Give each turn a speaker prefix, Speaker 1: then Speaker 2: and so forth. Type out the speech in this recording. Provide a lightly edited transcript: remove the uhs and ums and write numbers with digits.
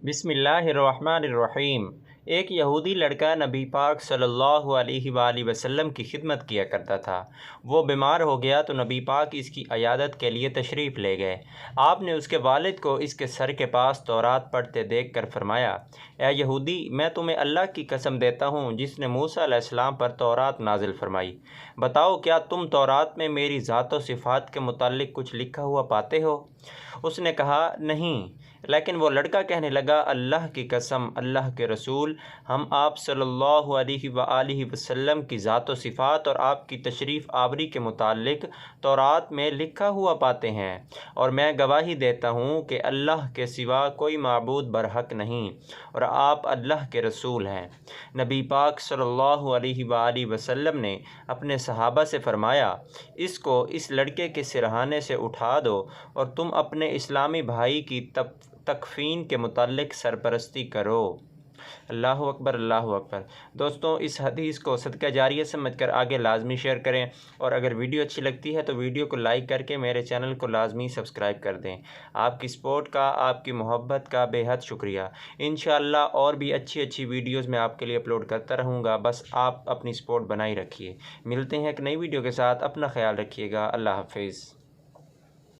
Speaker 1: बिस्मिल्लाहिर्रहमानिर्रहीम। एक यहूदी लड़का नबी पाक सल्लल्लाहु अलैहि वआलिहि वसल्लम की खिदमत किया करता था। वो बीमार हो गया तो नबी पाक इसकी इयादत के लिए तशरीफ़ ले गए। आपने उसके वालिद को इसके सर के पास तौरात पढ़ते देख कर फरमाया, ए यहूदी, मैं तुम्हें अल्लाह की कसम देता हूँ जिसने मूसा अलैहिस्सलाम पर तौरात नाजिल फरमाई। बताओ, क्या तुम तौरात में मेरी ज़ात व सिफ़ात के मुताल्लिक़ कुछ लिखा हुआ पाते हो? उसने कहा, नहीं। लेकिन वो लड़का कहने लगा, अल्लाह की कसम, अल्लाह के रसूल, हम आप सल्लल्लाहु अलैहि वसल्लम की ज़ात व सिफ़ात और आपकी तशरीफ़ आवरी के मुताल्लिक़ तौरात में लिखा हुआ पाते हैं, और मैं गवाही देता हूँ कि अल्लाह के सिवा कोई माबूद बरहक नहीं और आप अल्लाह के रसूल हैं। नबी पाक सल्लल्लाहु अलैहि वसल्लम ने अपने सहाबा से फ़रमाया, इसको इस लड़के के सिरहाने से उठा दो और तुम अपने इस्लामी भाई की तकफ़ीन के मुताल्लिक़ सरपरस्ती करो। अल्लाहु अकबर, अल्लाहु अकबर। दोस्तों, इस हदीस को सदका जारिया समझकर आगे लाजमी शेयर करें, और अगर वीडियो अच्छी लगती है तो वीडियो को लाइक करके मेरे चैनल को लाजमी सब्सक्राइब कर दें। आपकी सपोर्ट का, आपकी मोहब्बत का बेहद शुक्रिया। इंशाअल्लाह और भी अच्छी वीडियोज़ मैं आपके लिए अपलोड करता रहूँगा। बस आप अपनी सपोर्ट बनाए रखिए। मिलते हैं एक नई वीडियो के साथ। अपना ख्याल रखिएगा। अल्लाह हाफिज़।